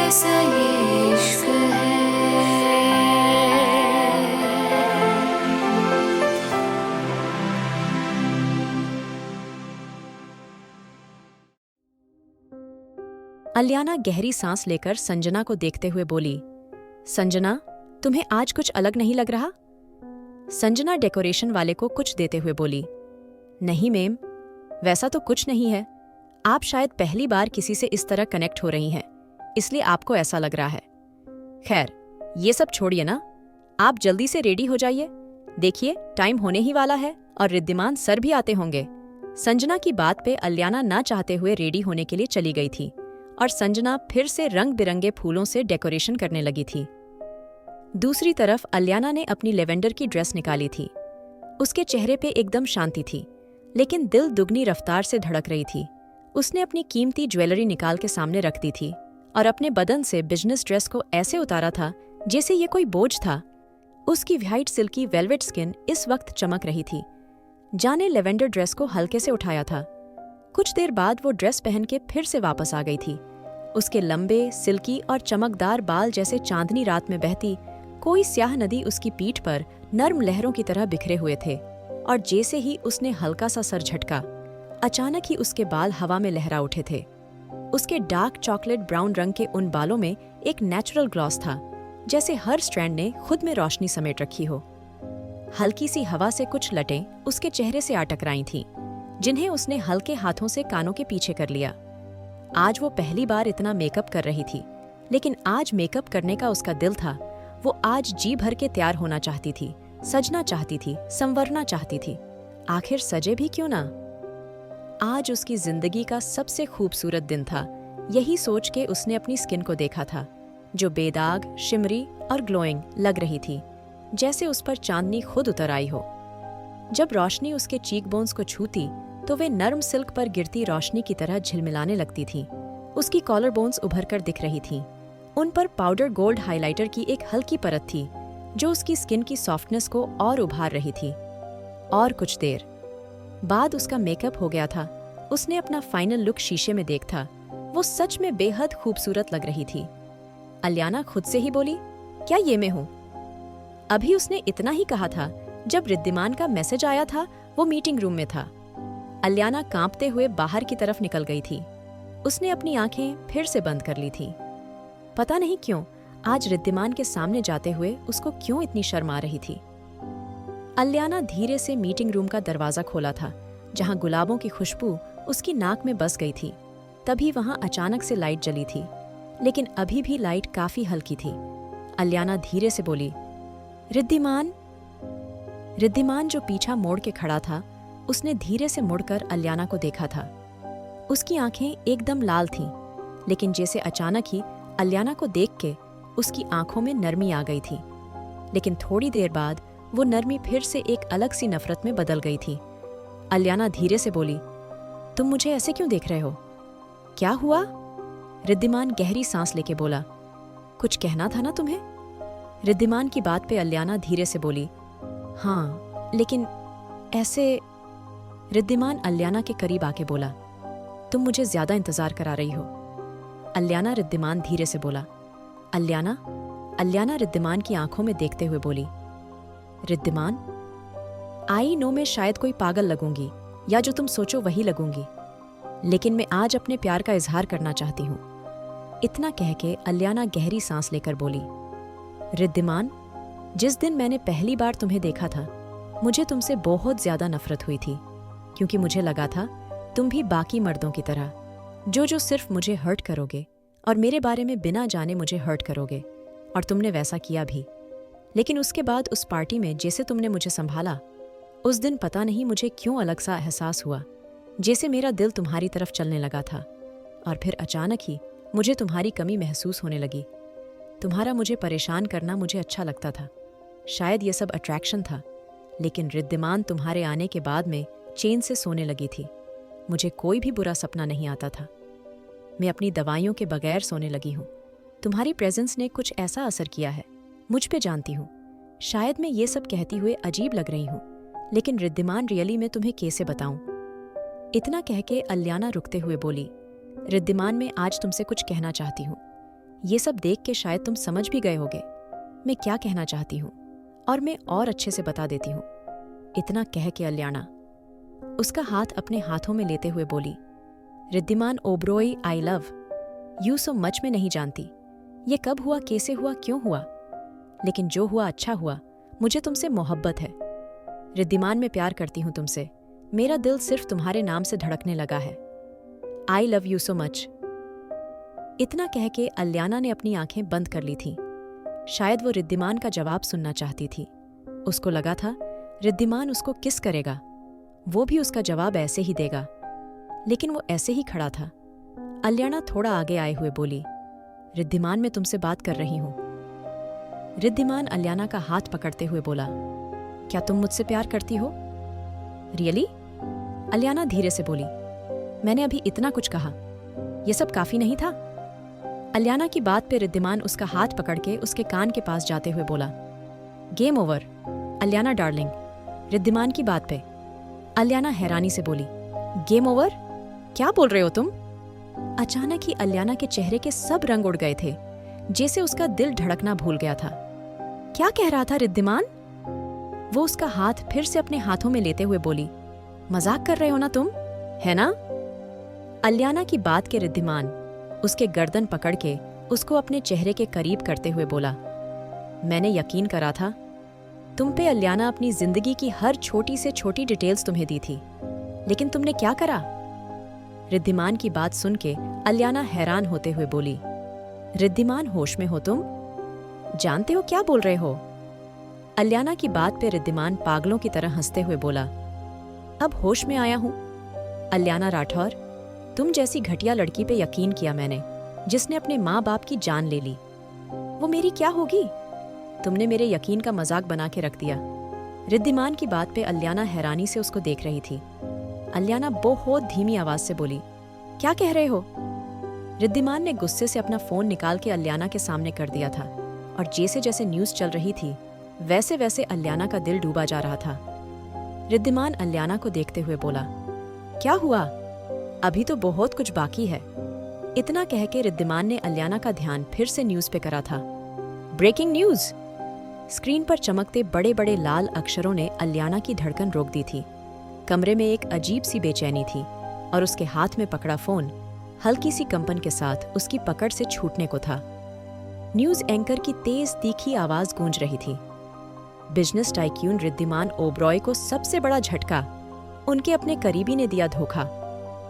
कैसा ये इश्क है। अलियाना गहरी सांस लेकर संजना को देखते हुए बोली, संजना, तुम्हें आज कुछ अलग नहीं लग रहा? संजना डेकोरेशन वाले को कुछ देते हुए बोली, नहीं मेम, वैसा तो कुछ नहीं है। आप शायद पहली बार किसी से इस तरह कनेक्ट हो रही हैं, इसलिए आपको ऐसा लग रहा है। खैर, ये सब छोड़िए ना, आप जल्दी से रेडी हो जाइए। देखिए, टाइम होने ही वाला है और रिद्धिमान सर भी आते होंगे। संजना की बात पे अलियाना ना चाहते हुए रेडी होने के लिए चली गई थी और संजना फिर से रंग बिरंगे फूलों से डेकोरेशन करने लगी थी। दूसरी तरफ अलियाना ने अपनी लेवेंडर की ड्रेस निकाली थी। उसके चेहरे पे एकदम शांति थी, लेकिन दिल दुगनी रफ्तार से धड़क रही थी। उसने अपनी कीमती ज्वेलरी निकाल के सामने रख दी थी और अपने बदन से बिजनेस ड्रेस को ऐसे उतारा था जैसे ये कोई बोझ था। उसकी व्हाइट सिल्की वेलवेट स्किन इस वक्त चमक रही थी। जाने लेवेंडर ड्रेस को हल्के से उठाया था। कुछ देर बाद वो ड्रेस पहन के फिर से वापस आ गई थी। उसके लंबे, सिल्की और चमकदार बाल जैसे चांदनी रात में बहती कोई स्याह नदी उसकी पीठ पर नर्म लहरों की तरह बिखरे हुए थे। और जैसे ही उसने हल्का सा सर झटका, अचानक ही उसके बाल हवा में लहरा उठे थे। उसके डार्क चॉकलेट ब्राउन रंग के उन बालों में एक नेचुरल ग्लॉस था, जैसे हर स्ट्रैंड ने खुद में रोशनी समेट रखी हो। हल्की सी हवा से कुछ लटें उसके चेहरे से आ टकराई थीं, जिन्हें उसने हल्के हाथों से कानों के पीछे कर लिया। आज वो पहली बार इतना मेकअप कर रही थी, लेकिन आज मेकअप करने का उसका दिल था। वो आज जी भर के तैयार होना चाहती थी, सजना चाहती थी, संवरना चाहती थी। आखिर सजे भी क्यों ना। आज उसकी जिंदगी का सबसे खूबसूरत दिन था। यही सोच के उसने अपनी स्किन को देखा था, जो बेदाग, शिमरी और ग्लोइंग लग रही थी, जैसे उस पर चांदनी खुद उतर आई हो। जब रोशनी उसके चीक बोन्स को छूती तो वे नर्म सिल्क पर गिरती रोशनी की तरह झिलमिलाने लगती थीं। उसकी कॉलर बोन्स उभर कर दिख रही थीं। उन पर पाउडर गोल्ड हाइलाइटर की एक हल्की परत थी, जो उसकी स्किन की सॉफ्टनेस को और उभार रही थी। और कुछ देर बाद उसका मेकअप हो गया था। उसने अपना फाइनल लुक शीशे में देखा। वो सच में बेहद खूबसूरत लग रही थी। अलियाना खुद से ही बोली, क्या ये मैं हूँ? अभी उसने इतना ही कहा था जब रिद्धिमान का मैसेज आया था। वो मीटिंग रूम में था। अलियाना कांपते हुए बाहर की तरफ निकल गई थी। उसने अपनी आंखें फिर से बंद कर ली थी। पता नहीं क्यों आज रिद्धिमान के सामने जाते हुए उसको क्यों इतनी शर्म आ रही थी। अलियाना धीरे से मीटिंग रूम का दरवाजा खोला था, जहां गुलाबों की खुशबू उसकी नाक में बस गई थी। तभी वहां अचानक से लाइट जली थी, लेकिन अभी भी लाइट काफी हल्की थी। अलियाना धीरे से बोली, रिद्धिमान। रिद्धिमान जो पीछा मोड़ के खड़ा था, उसने धीरे से मुड़कर अलियाना को देखा था। उसकी आंखें एकदम लाल थीं, लेकिन जैसे अचानक ही अलियाना को देख के उसकी आंखों में नरमी आ गई थी। लेकिन थोड़ी देर बाद वो नरमी फिर से एक अलग सी नफरत में बदल गई थी। अलियाना धीरे से बोली, तुम मुझे ऐसे क्यों देख रहे हो? क्या हुआ? रिद्धिमान गहरी सांस लेके बोला, कुछ कहना था ना तुम्हें? रिद्धिमान की बात पे अलियाना धीरे से बोली, हाँ, लेकिन ऐसे। रिद्धिमान अलियाना के करीब आके बोला, तुम मुझे ज्यादा इंतजार करा रही हो। अलियाना रिद्धिमान धीरे से बोला, अलियाना। अलियाना रिद्धिमान की आंखों में देखते हुए बोली, रिद्धिमान, आई नो मैं शायद कोई पागल लगूंगी या जो तुम सोचो वही लगूंगी, लेकिन मैं आज अपने प्यार का इजहार करना चाहती हूँ। इतना कह के अलियाना गहरी सांस लेकर बोली, रिद्धिमान, जिस दिन मैंने पहली बार तुम्हें देखा था, मुझे तुमसे बहुत ज्यादा नफरत हुई थी, क्योंकि मुझे लगा था तुम भी बाकी मर्दों की तरह जो सिर्फ मुझे हर्ट करोगे और मेरे बारे में बिना जाने मुझे हर्ट करोगे, और तुमने वैसा किया भी। लेकिन उसके बाद उस पार्टी में जैसे तुमने मुझे संभाला, उस दिन पता नहीं मुझे क्यों अलग सा एहसास हुआ, जैसे मेरा दिल तुम्हारी तरफ चलने लगा था। और फिर अचानक ही मुझे तुम्हारी कमी महसूस होने लगी। तुम्हारा मुझे परेशान करना मुझे अच्छा लगता था। शायद ये सब अट्रैक्शन था, लेकिन रिद्धिमान तुम्हारे आने के बाद में चैन से सोने लगी थी। मुझे कोई भी बुरा सपना नहीं आता था। मैं अपनी दवाइयों के बगैर सोने लगी हूँ। तुम्हारी प्रेजेंस ने कुछ ऐसा असर किया है, मुझ पे जानती हूँ। शायद मैं ये सब कहती हुए अजीब लग रही हूँ, लेकिन रिद्धिमान रियली मैं तुम्हें कैसे बताऊं? इतना कह के अलियाना रुकते हुए बोली, रिद्धिमान मैं आज तुमसे कुछ कहना चाहती हूँ। ये सब देख के शायद तुम समझ भी गए होगे मैं क्या कहना चाहती हूँ, और मैं और अच्छे से बता देती हूँ। इतना कह के अलियाना उसका हाथ अपने हाथों में लेते हुए बोली, Riddhiman Oberoi, I love you so much. मैं नहीं जानती ये कब हुआ, कैसे हुआ, क्यों हुआ, लेकिन जो हुआ अच्छा हुआ। मुझे तुमसे मोहब्बत है रिद्धिमान, मैं प्यार करती हूँ तुमसे। मेरा दिल सिर्फ तुम्हारे नाम से धड़कने लगा है। आई लव यू सो मच। इतना कह के अलियाना ने अपनी आंखें बंद कर ली थीं। शायद वो रिद्धिमान का जवाब सुनना चाहती थी। उसको लगा था रिद्धिमान उसको किस करेगा, वो भी उसका जवाब ऐसे ही देगा, लेकिन वो ऐसे ही खड़ा था। अलियाना थोड़ा आगे आए हुए बोली, रिद्धिमान मैं तुमसे बात कर रही हूं। रिद्धिमान अलियाना का हाथ पकड़ते हुए बोला, क्या तुम मुझसे प्यार करती हो? रियली? अलियाना धीरे से बोली, मैंने अभी इतना कुछ कहा, यह सब काफी नहीं था? अलियाना की बात पे रिद्धिमान उसका हाथ पकड़ के उसके कान के पास जाते हुए बोला, game over Aliana darling. Riddhiman की बात पे अलियाना हैरानी से बोली, गेम ओवर? क्या बोल रहे हो तुम? अचानक ही अलियाना के चेहरे के सब रंग उड़ गए थे, जैसे उसका दिल धड़कना भूल गया था। क्या कह रहा था रिद्धिमान? वो उसका हाथ फिर से अपने हाथों में लेते हुए बोली, मजाक कर रहे हो ना तुम, है ना? अलियाना की बात के रिद्धिमान उसके गर्दन पकड़ के उसको अपने चेहरे के करीब करते हुए बोला, मैंने यकीन करा था तुम पे अलियाना, अपनी जिंदगी की हर छोटी से छोटी डिटेल्स तुम्हें दी थी, लेकिन तुमने क्या करा? रिद्धिमान की बात सुन के अलियाना हैरान होते हुए बोली, रिद्धिमान होश में हो तुम? जानते हो क्या बोल रहे हो? अलियाना की बात पे रिद्धिमान पागलों की तरह हंसते हुए बोला, अब होश में आया हूं। अलियाना राठौर, तुम जैसी घटिया लड़की पे यकीन किया मैंने, जिसने अपने माँ बाप की जान ले ली। वो मेरी क्या होगी? तुमने मेरे यकीन का मजाक बना के रख दिया। रिद्धिमान की बात पे अलियाना हैरानी से उसको देख रही थी। अलियाना बहुत धीमी आवाज से बोली, क्या कह रहे हो? रिद्धिमान ने गुस्से से अपना फोन निकाल के अलियाना के सामने कर दिया था, और जैसे जैसे न्यूज चल रही थी वैसे वैसे अलियाना का दिल डूबा जा रहा था। रिद्धिमान अलियाना को देखते हुए बोला, क्या हुआ? अभी तो बहुत कुछ बाकी है। इतना कह के रिद्धिमान ने अलियाना का ध्यान फिर से न्यूज पे करा था। Breaking news! स्क्रीन पर चमकते बड़े बड़े लाल अक्षरों ने अलियाना की धड़कन रोक दी थी। कमरे में एक अजीब सी बेचैनी थी, और उसके हाथ में पकड़ा फोन हल्की सी कंपन के साथ उसकी पकड़ से छूटने को था। न्यूज एंकर की तेज तीखी आवाज गूंज रही थी, बिजनेस टाइक्यून रिद्धिमान ओबरॉय को सबसे बड़ा झटका उनके अपने करीबी ने दिया धोखा।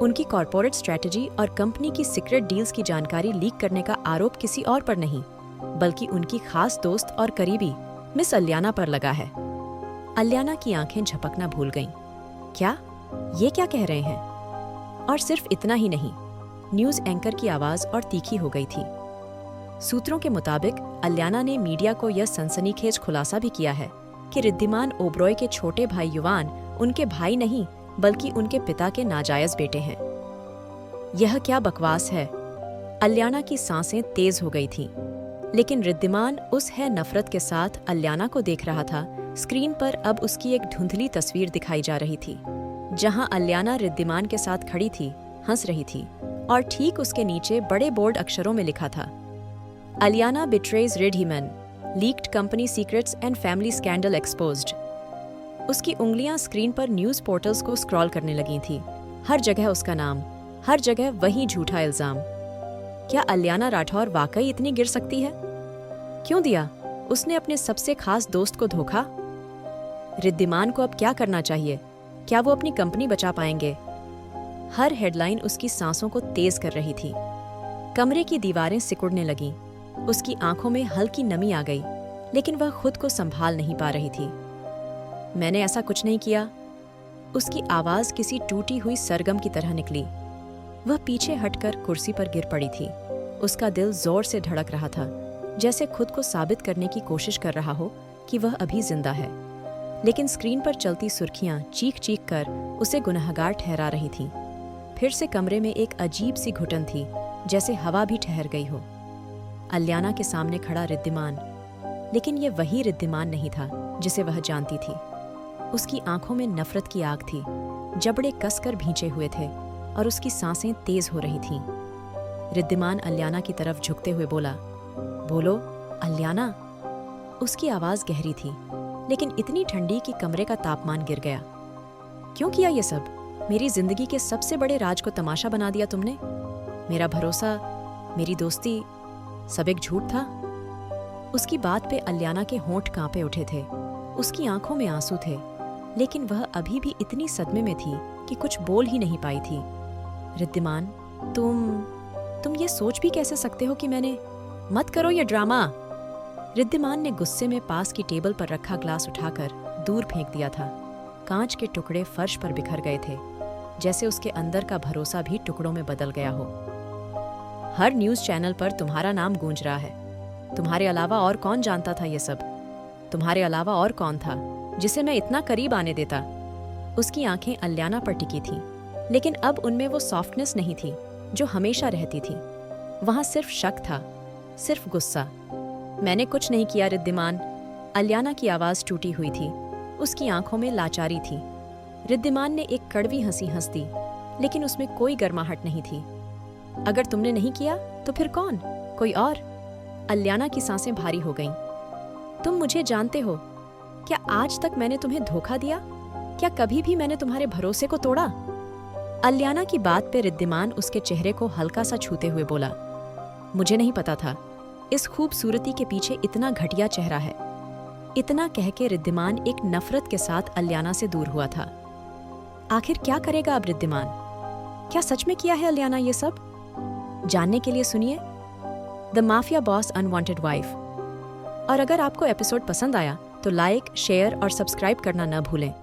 उनकी कॉर्पोरेट स्ट्रैटेजी और कंपनी की सीक्रेट डील्स की जानकारी लीक करने का आरोप किसी और पर नहीं, बल्कि उनकी खास दोस्त और करीबी मिस अलियाना पर लगा है। अलियाना की आंखें झपकना भूल गईं। क्या? ये क्या कह रहे हैं? और सिर्फ इतना ही नहीं, न्यूज एंकर की आवाज और तीखी हो गई थी। सूत्रों के मुताबिक अलियाना ने मीडिया को यह सनसनीखेज खुलासा भी किया है कि रिद्धिमान ओबरॉय के छोटे भाई युवान उनके भाई नहीं, बल्कि उनके पिता के नाजायज बेटे हैं। यह क्या बकवास है? अलियाना की सांसें तेज हो गई थीं, लेकिन रिद्धिमान उस है नफरत के साथ अलियाना को देख रहा था। स्क्रीन पर अब उसकी एक धुंधली तस्वीर दिखाई जा रही थी, जहां अलियाना रिद्धिमान के साथ खड़ी थी, हंस रही थी, और ठीक उसके नीचे बड़े बोल्ड अक्षरों में लिखा था, Aliana betrays Riddhiman, leaked company secrets and family scandal exposed. उसकी उंगलियां स्क्रीन पर न्यूज पोर्टल्स को स्क्रॉल करने लगी थी। हर जगह उसका नाम, हर जगह वही झूठा इल्जाम। क्या अलियाना राठौर वाकई इतनी गिर सकती है? क्यों दिया उसने अपने सबसे खास दोस्त को धोखा? रिद्धिमान को अब क्या करना चाहिए? क्या वो अपनी कंपनी बचा पाएंगे? हर हेडलाइन उसकी सांसों को तेज कर रही थी। कमरे की दीवारें सिकुड़ने लगीं। उसकी आंखों में हल्की नमी आ गई, लेकिन वह खुद को संभाल नहीं पा रही थी। मैंने ऐसा कुछ नहीं किया। उसकी आवाज किसी टूटी हुई सरगम की तरह निकली। वह पीछे हटकर कुर्सी पर गिर पड़ी थी। उसका दिल जोर से धड़क रहा था, जैसे खुद को साबित करने की कोशिश कर रहा हो कि वह अभी जिंदा है। लेकिन स्क्रीन पर चलती सुर्खियां चीख चीख कर उसे गुनहगार ठहरा रही थीं। फिर से कमरे में एक अजीब सी घुटन थी, जैसे हवा भी ठहर गई हो। अलियाना के सामने खड़ा रिद्धिमान, लेकिन ये वही रिद्धिमान नहीं था जिसे वह जानती थी। उसकी आंखों में नफरत की आग थी, जबड़े कसकर भींचे हुए थे, और उसकी सांसें तेज हो रही थीं। रिद्धिमान अलियाना की तरफ झुकते हुए बोला, बोलो अलियाना। उसकी आवाज गहरी थी, लेकिन इतनी ठंडी कि कमरे का तापमान गिर गया। क्यों किया ये सब? मेरी जिंदगी के सबसे बड़े राज को तमाशा बना दिया तुमने। मेरा भरोसा, मेरी दोस्ती, सब एक झूठ था। उसकी बात पे अलियाना के होंठ कांपे उठे थे। उसकी आंखों में आंसू थे, लेकिन वह अभी भी इतनी सदमे में थी कि कुछ बोल ही नहीं पाई थी। रिद्धिमान, तुम ये सोच भी कैसे सकते हो कि मैंने... मत करो ये ड्रामा। रिद्धिमान ने गुस्से में पास की टेबल पर रखा ग्लास उठाकर दूर फेंक दिया था। कांच के टुकड़े फर्श पर बिखर गए थे, जैसे उसके अंदर का भरोसा भी टुकड़ों में बदल गया हो। हर न्यूज़ चैनल पर तुम्हारा नाम गूंज रहा है। तुम्हारे अलावा और कौन जानता था ये सब? तुम्हारे अलावा और कौन था जिसे मैं इतना करीब आने देता? उसकी आंखें अलियाना पर टिकी थीं, लेकिन अब उनमें वो सॉफ्टनेस नहीं थी जो हमेशा रहती थी। वहां सिर्फ शक था, सिर्फ गुस्सा। मैंने कुछ नहीं किया रिद्धिमान। अलियाना की आवाज टूटी हुई थी, उसकी आंखों में लाचारी थी। रिद्धिमान ने एक कड़वी हंसी हंस दी, लेकिन उसमें कोई गर्माहट नहीं थी। अगर तुमने नहीं किया तो फिर कौन? कोई और? अलियाना की सांसें भारी हो गईं। तुम मुझे जानते हो। क्या आज तक मैंने तुम्हें धोखा दिया? क्या कभी भी मैंने तुम्हारे भरोसे को तोड़ा? अलियाना की बात पे रिद्धिमान उसके चेहरे को हल्का सा छूते हुए बोला, मुझे नहीं पता था इस खूबसूरती के पीछे इतना घटिया चेहरा है। इतना कह के रिद्धिमान एक नफरत के साथ अलियाना से दूर हुआ था। आखिर क्या करेगा अब रिद्धिमान? क्या सच में किया है अलियाना ये सब? जानने के लिए सुनिए the mafia boss unwanted wife. और अगर आपको एपिसोड पसंद आया तो लाइक, शेयर और सब्सक्राइब करना न भूलें।